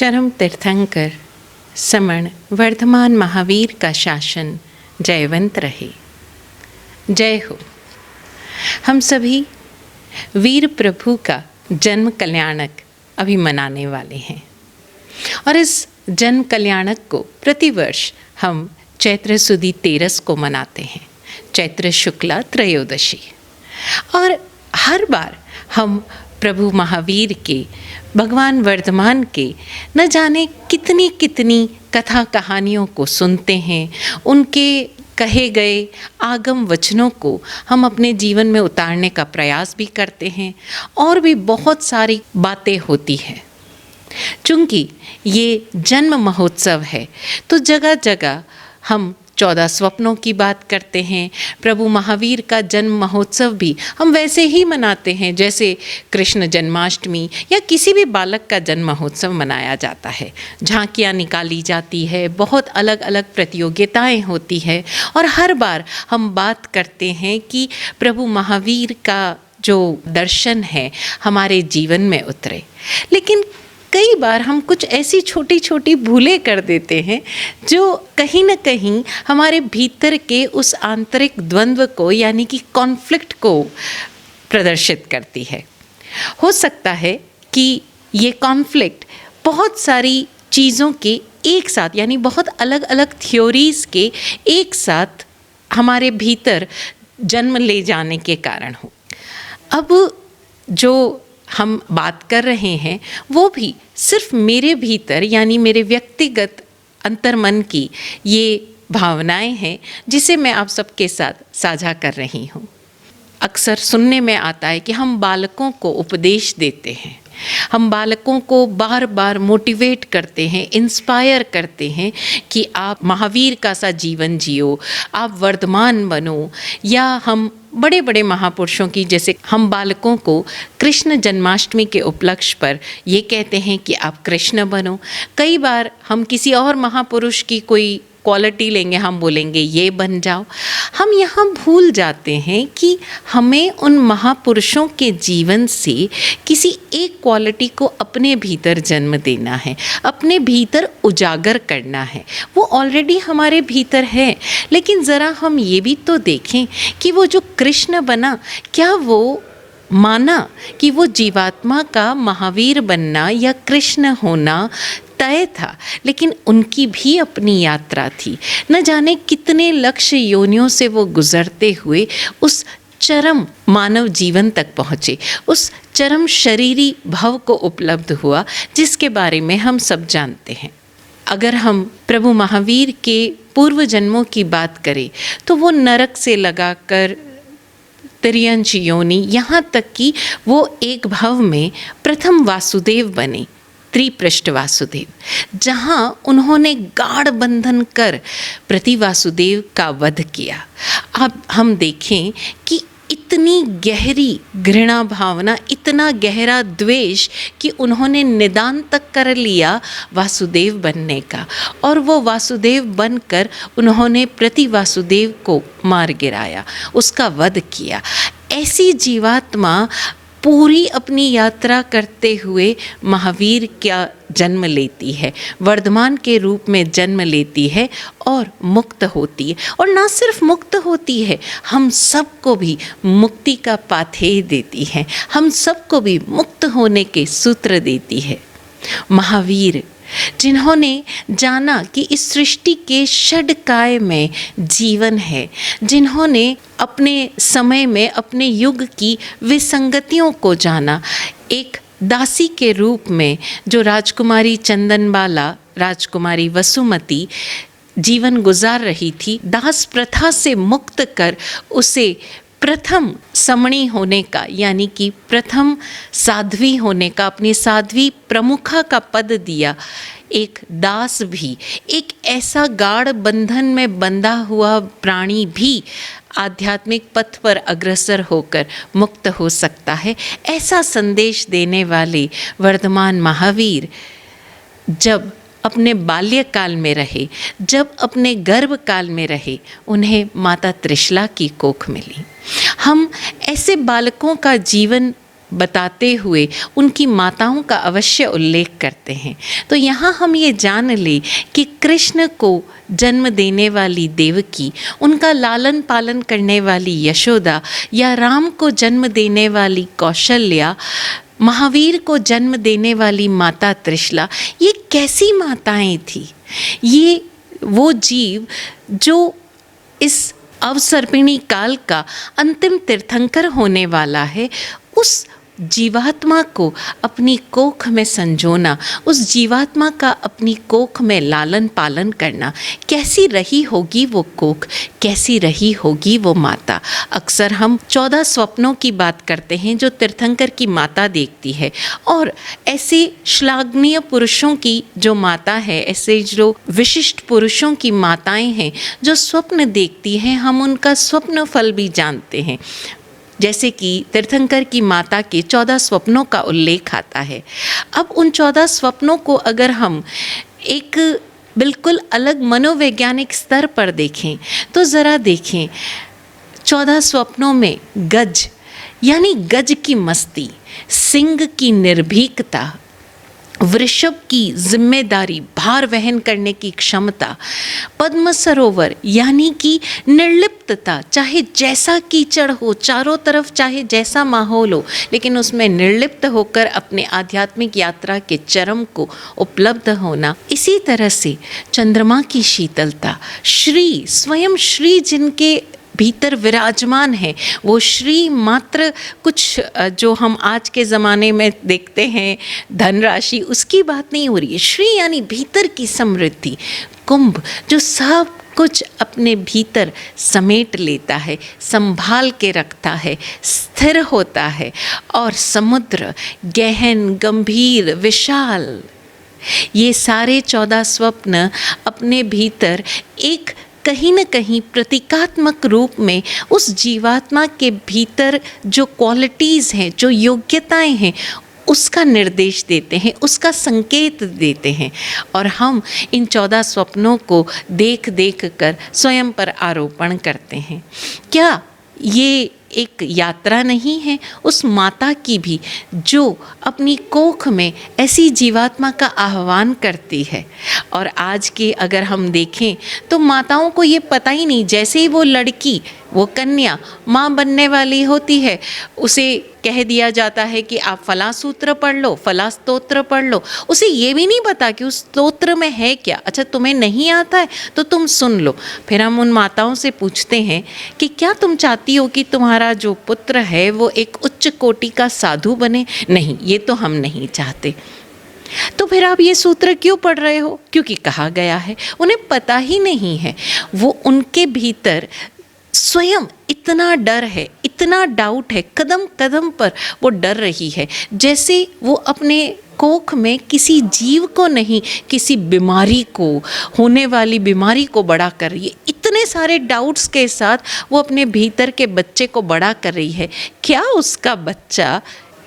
चरम तीर्थंकर समण वर्धमान महावीर का शासन जयवंत रहे। जय हो। हम सभी वीर प्रभु का जन्म कल्याणक अभी मनाने वाले हैं और इस जन्म कल्याणक को प्रतिवर्ष हम चैत्र सुदी 13 को मनाते हैं, चैत्र शुक्ला त्रयोदशी। और हर बार हम प्रभु महावीर के, भगवान वर्धमान के न जाने कितनी कितनी कथा कहानियों को सुनते हैं, उनके कहे गए आगम वचनों को हम अपने जीवन में उतारने का प्रयास भी करते हैं और भी बहुत सारी बातें होती हैं। चूँकि ये जन्म महोत्सव है तो जगह जगह हम 14 स्वप्नों की बात करते हैं। प्रभु महावीर का जन्म महोत्सव भी हम वैसे ही मनाते हैं जैसे कृष्ण जन्माष्टमी या किसी भी बालक का जन्म महोत्सव मनाया जाता है। झांकियाँ निकाली जाती है, बहुत अलग अलग प्रतियोगिताएं होती है और हर बार हम बात करते हैं कि प्रभु महावीर का जो दर्शन है हमारे जीवन में उतरे। लेकिन कई बार हम कुछ ऐसी छोटी छोटी भूलें कर देते हैं जो कहीं न कहीं हमारे भीतर के उस आंतरिक द्वंद्व को यानी कि कॉन्फ्लिक्ट को प्रदर्शित करती है। हो सकता है कि ये कॉन्फ्लिक्ट बहुत सारी चीज़ों के एक साथ यानी बहुत अलग अलग थ्योरीज़ के एक साथ हमारे भीतर जन्म ले जाने के कारण हो। अब जो हम बात कर रहे हैं वो भी सिर्फ मेरे भीतर यानी मेरे व्यक्तिगत अंतर्मन की ये भावनाएं हैं जिसे मैं आप सबके साथ साझा कर रही हूँ। अक्सर सुनने में आता है कि हम बालकों को उपदेश देते हैं, हम बालकों को बार बार मोटिवेट करते हैं, इंस्पायर करते हैं कि आप महावीर का सा जीवन जियो, आप वर्धमान बनो। या हम बड़े बड़े महापुरुषों की, जैसे हम बालकों को कृष्ण जन्माष्टमी के उपलक्ष्य पर ये कहते हैं कि आप कृष्ण बनो। कई बार हम किसी और महापुरुष की कोई क्वालिटी लेंगे, हम बोलेंगे ये बन जाओ। हम यहाँ भूल जाते हैं कि हमें उन महापुरुषों के जीवन से किसी एक क्वालिटी को अपने भीतर जन्म देना है, अपने भीतर उजागर करना है। वो ऑलरेडी हमारे भीतर है, लेकिन ज़रा हम ये भी तो देखें कि वो जो कृष्ण बना, क्या वो माना कि वो जीवात्मा का महावीर बनना या कृष्ण होना तय था, लेकिन उनकी भी अपनी यात्रा थी। न जाने कितने लक्ष्य योनियों से वो गुजरते हुए उस चरम मानव जीवन तक पहुँचे, उस चरम शरीरी भव को उपलब्ध हुआ जिसके बारे में हम सब जानते हैं। अगर हम प्रभु महावीर के पूर्व जन्मों की बात करें तो वो नरक से लगाकर तिर्यंच योनि, यहाँ तक कि वो एक भव में प्रथम वासुदेव बने, त्रिपृष्ठ वासुदेव, जहाँ उन्होंने गाढ़ बंधन कर प्रति वासुदेव का वध किया। अब हम देखें कि इतनी गहरी घृणा भावना, इतना गहरा द्वेष कि उन्होंने निदान तक कर लिया वासुदेव बनने का, और वो वासुदेव बनकर उन्होंने प्रति वासुदेव को मार गिराया, उसका वध किया। ऐसी जीवात्मा पूरी अपनी यात्रा करते हुए महावीर का जन्म लेती है, वर्धमान के रूप में जन्म लेती है और मुक्त होती है। और ना सिर्फ मुक्त होती है, हम सबको भी मुक्ति का पाथेय देती है, हम सबको भी मुक्त होने के सूत्र देती है। महावीर जिन्होंने जाना कि इस सृष्टि के षड्काय में जीवन है, जिन्होंने अपने समय में अपने युग की विसंगतियों को जाना, एक दासी के रूप में जो राजकुमारी चंदनबाला, राजकुमारी वसुमती जीवन गुजार रही थी, दास प्रथा से मुक्त कर उसे प्रथम समणी होने का यानी कि प्रथम साध्वी होने का, अपनी साध्वी प्रमुखा का पद दिया। एक दास भी, एक ऐसा गाढ़ बंधन में बंधा हुआ प्राणी भी आध्यात्मिक पथ पर अग्रसर होकर मुक्त हो सकता है। ऐसा संदेश देने वाले वर्धमान महावीर जब अपने बाल्यकाल में रहे, जब अपने गर्भकाल में रहे, उन्हें माता त्रिशला की कोख मिली। हम ऐसे बालकों का जीवन बताते हुए उनकी माताओं का अवश्य उल्लेख करते हैं। तो यहाँ हम ये जान लें कि कृष्ण को जन्म देने वाली देवकी, उनका लालन पालन करने वाली यशोदा, या राम को जन्म देने वाली कौशल्या, महावीर को जन्म देने वाली माता त्रिशला, ये कैसी माताएं थी? ये वो जीव जो इस अवसर्पिणी काल का अंतिम तीर्थंकर होने वाला है, उस जीवात्मा को अपनी कोख में संजोना, उस जीवात्मा का अपनी कोख में लालन पालन करना, कैसी रही होगी वो कोख, कैसी रही होगी वो माता। अक्सर हम 14 स्वप्नों की बात करते हैं जो तीर्थंकर की माता देखती है, और ऐसे श्लाघनीय पुरुषों की जो माता है, ऐसे जो विशिष्ट पुरुषों की माताएं हैं जो स्वप्न देखती हैं, हम उनका स्वप्न फल भी जानते हैं। जैसे कि तीर्थंकर की माता के 14 स्वप्नों का उल्लेख आता है। अब उन 14 स्वप्नों को अगर हम एक बिल्कुल अलग मनोवैज्ञानिक स्तर पर देखें तो ज़रा देखें, 14 स्वप्नों में गज यानी गज की मस्ती, सिंह की निर्भीकता, वृषभ की जिम्मेदारी, भार वहन करने की क्षमता, पद्म सरोवर यानी कि निर्लिप्तता, चाहे जैसा कीचड़ हो चारों तरफ, चाहे जैसा माहौल हो, लेकिन उसमें निर्लिप्त होकर अपने आध्यात्मिक यात्रा के चरम को उपलब्ध होना। इसी तरह से चंद्रमा की शीतलता, श्री, स्वयं श्री जिनके भीतर विराजमान है, वो श्री मात्र कुछ जो हम आज के ज़माने में देखते हैं धनराशि, उसकी बात नहीं हो रही है। श्री यानी भीतर की समृद्धि, कुंभ जो सब कुछ अपने भीतर समेट लेता है, संभाल के रखता है, स्थिर होता है, और समुद्र गहन, गंभीर, विशाल, ये सारे 14 स्वप्न अपने भीतर एक कहीं न कहीं प्रतीकात्मक रूप में उस जीवात्मा के भीतर जो क्वालिटीज़ हैं, जो योग्यताएं हैं, उसका निर्देश देते हैं, उसका संकेत देते हैं। और हम इन 14 स्वप्नों को देख देख कर स्वयं पर आरोपण करते हैं। क्या ये एक यात्रा नहीं है उस माता की भी जो अपनी कोख में ऐसी जीवात्मा का आह्वान करती है? और आज के अगर हम देखें तो माताओं को ये पता ही नहीं, जैसे ही वो लड़की, वो कन्या माँ बनने वाली होती है, उसे कह दिया जाता है कि आप फला सूत्र पढ़ लो, फला स्तोत्र पढ़ लो। उसे ये भी नहीं पता कि उस स्तोत्र में है क्या। अच्छा, तुम्हें नहीं आता है तो तुम सुन लो। फिर हम उन माताओं से पूछते हैं कि क्या तुम चाहती हो कि तुम्हारा जो पुत्र है वो एक उच्च कोटि का साधु बने? नहीं, ये तो हम नहीं चाहते। तो फिर आप ये सूत्र क्यों पढ़ रहे हो? क्योंकि कहा गया है। उन्हें पता ही नहीं है, वो उनके भीतर स्वयं इतना डर है, इतना डाउट है, कदम कदम पर वो डर रही है, जैसे वो अपने कोख में किसी जीव को नहीं, किसी बीमारी को, होने वाली बीमारी को बड़ा कर रही है। इतने सारे डाउट्स के साथ वो अपने भीतर के बच्चे को बड़ा कर रही है। क्या उसका बच्चा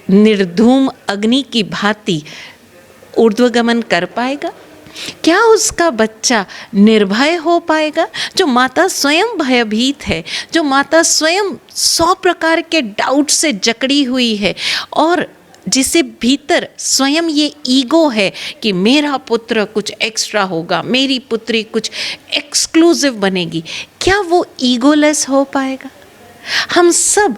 निर्धूम अग्नि की भांति ऊर्ध्वगमन कर पाएगा? क्या उसका बच्चा निर्भय हो पाएगा? जो माता स्वयं भयभीत है, जो माता स्वयं 100 प्रकार के डाउट से जकड़ी हुई है, और जिसे भीतर स्वयं ये ईगो है कि मेरा पुत्र कुछ एक्स्ट्रा होगा, मेरी पुत्री कुछ एक्सक्लूसिव बनेगी, क्या वो ईगोलेस हो पाएगा? हम सब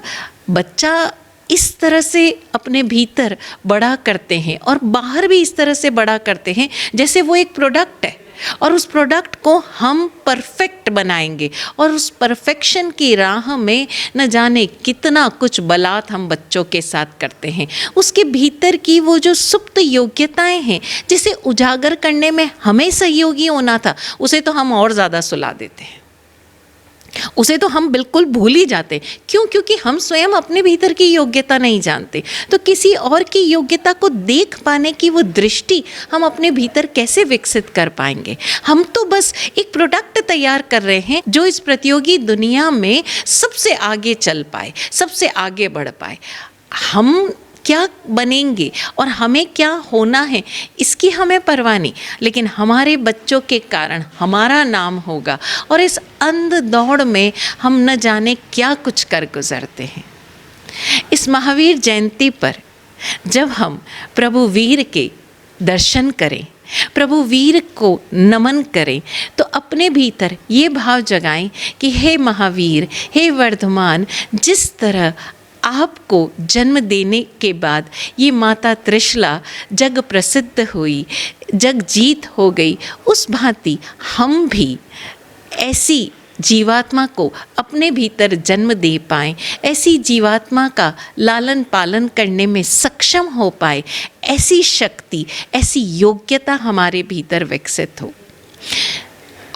बच्चा इस तरह से अपने भीतर बड़ा करते हैं और बाहर भी इस तरह से बड़ा करते हैं जैसे वो एक प्रोडक्ट है, और उस प्रोडक्ट को हम परफेक्ट बनाएंगे, और उस परफेक्शन की राह में न जाने कितना कुछ बलात् हम बच्चों के साथ करते हैं। उसके भीतर की वो जो सुप्त योग्यताएं हैं, जिसे उजागर करने में हमें सहयोगी होना था, उसे तो हम और ज़्यादा सुला देते हैं, उसे तो हम बिल्कुल भूल ही जाते। क्यों? क्योंकि हम स्वयं अपने भीतर की योग्यता नहीं जानते, तो किसी और की योग्यता को देख पाने की वो दृष्टि हम अपने भीतर कैसे विकसित कर पाएंगे? हम तो बस एक प्रोडक्ट तैयार कर रहे हैं जो इस प्रतियोगी दुनिया में सबसे आगे चल पाए, सबसे आगे बढ़ पाए। हम क्या बनेंगे और हमें क्या होना है, इसकी हमें परवाह नहीं, लेकिन हमारे बच्चों के कारण हमारा नाम होगा, और इस अंध दौड़ में हम न जाने क्या कुछ कर गुजरते हैं। इस महावीर जयंती पर जब हम प्रभु वीर के दर्शन करें, प्रभु वीर को नमन करें, तो अपने भीतर ये भाव जगाएं कि हे महावीर, हे वर्धमान, जिस तरह आपको जन्म देने के बाद ये माता त्रिशला जग प्रसिद्ध हुई, जग जीत हो गई, उस भांति हम भी ऐसी जीवात्मा को अपने भीतर जन्म दे पाएँ, ऐसी जीवात्मा का लालन पालन करने में सक्षम हो पाए, ऐसी शक्ति, ऐसी योग्यता हमारे भीतर विकसित हो।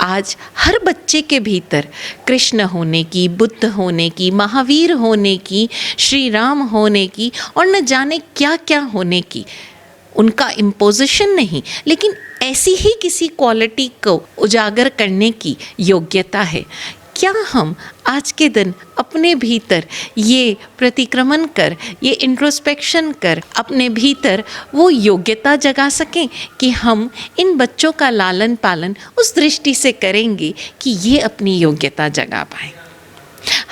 आज हर बच्चे के भीतर कृष्ण होने की, बुद्ध होने की, महावीर होने की, श्री राम होने की और न जाने क्या क्या होने की, उनका इम्पोजिशन नहीं, लेकिन ऐसी ही किसी क्वालिटी को उजागर करने की योग्यता है। क्या हम आज के दिन अपने भीतर ये प्रतिक्रमण कर, ये इंट्रोस्पेक्शन कर, अपने भीतर वो योग्यता जगा सकें कि हम इन बच्चों का लालन पालन उस दृष्टि से करेंगे कि ये अपनी योग्यता जगा पाएँ।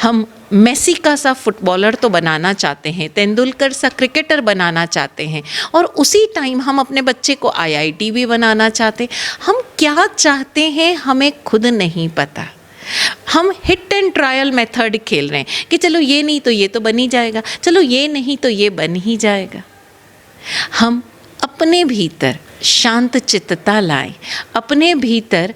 हम मेसी का सा फुटबॉलर तो बनाना चाहते हैं, तेंदुलकर सा क्रिकेटर बनाना चाहते हैं, और उसी टाइम हम अपने बच्चे को आईआईटी भी बनाना चाहते हैं। हम क्या चाहते हैं हमें खुद नहीं पता। हम हिट एंड ट्रायल मेथड खेल रहे हैं कि चलो ये नहीं तो ये तो बन ही जाएगा, चलो ये नहीं तो ये बन ही जाएगा। हम अपने भीतर शांत चित्तता लाएं, अपने भीतर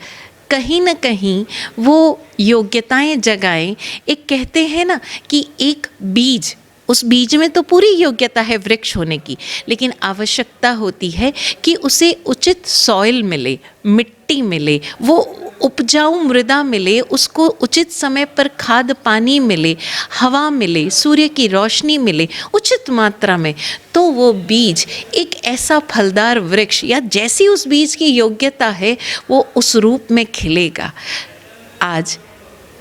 कहीं न कहीं वो योग्यताएं जगाएं। एक कहते हैं ना कि एक बीज, उस बीज में तो पूरी योग्यता है वृक्ष होने की, लेकिन आवश्यकता होती है कि उसे उचित सॉइल मिले, मिट्टी मिले, वो उपजाऊ मृदा मिले, उसको उचित समय पर खाद पानी मिले, हवा मिले, सूर्य की रोशनी मिले उचित मात्रा में, तो वो बीज एक ऐसा फलदार वृक्ष, या जैसी उस बीज की योग्यता है वो उस रूप में खिलेगा। आज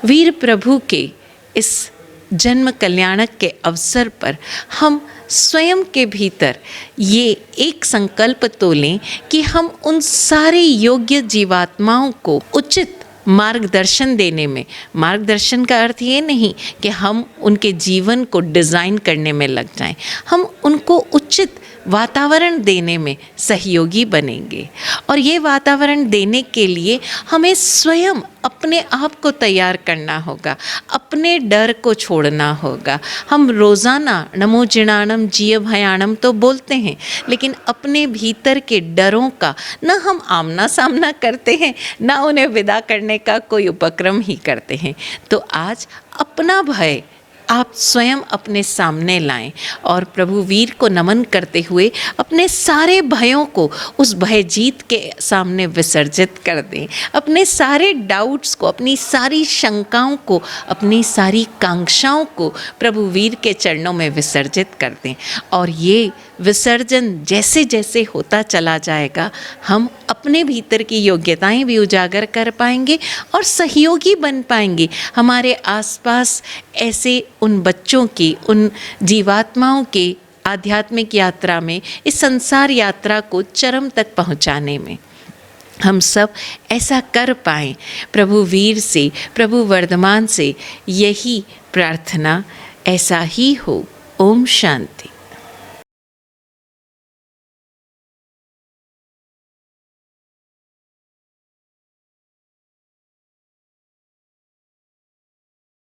वीर प्रभु के इस जन्म कल्याणक के अवसर पर हम स्वयं के भीतर ये एक संकल्प तो लें कि हम उन सारे योग्य जीवात्माओं को उचित मार्गदर्शन देने में, मार्गदर्शन का अर्थ ये नहीं कि हम उनके जीवन को डिज़ाइन करने में लग जाएं, हम उनको उचित वातावरण देने में सहयोगी बनेंगे। और ये वातावरण देने के लिए हमें स्वयं अपने आप को तैयार करना होगा, अपने डर को छोड़ना होगा। हम रोज़ाना नमो जिणाणम जिय भयाणम तो बोलते हैं, लेकिन अपने भीतर के डरों का न हम आमना सामना करते हैं, न उन्हें विदा करने का कोई उपक्रम ही करते हैं। तो आज अपना भय आप स्वयं अपने सामने लाएं और प्रभु वीर को नमन करते हुए अपने सारे भयों को उस भय जीत के सामने विसर्जित कर दें। अपने सारे डाउट्स को, अपनी सारी शंकाओं को, अपनी सारी कांक्षाओं को प्रभु वीर के चरणों में विसर्जित कर दें। और ये विसर्जन जैसे जैसे होता चला जाएगा, हम अपने भीतर की योग्यताएं भी उजागर कर पाएंगे और सहयोगी बन पाएंगे। हमारे आसपास ऐसे उन बच्चों की, उन जीवात्माओं के आध्यात्मिक यात्रा में, इस संसार यात्रा को चरम तक पहुंचाने में हम सब ऐसा कर पाएं। प्रभु वीर से, प्रभु वर्धमान से यही प्रार्थना। ऐसा ही हो। ओम शांति।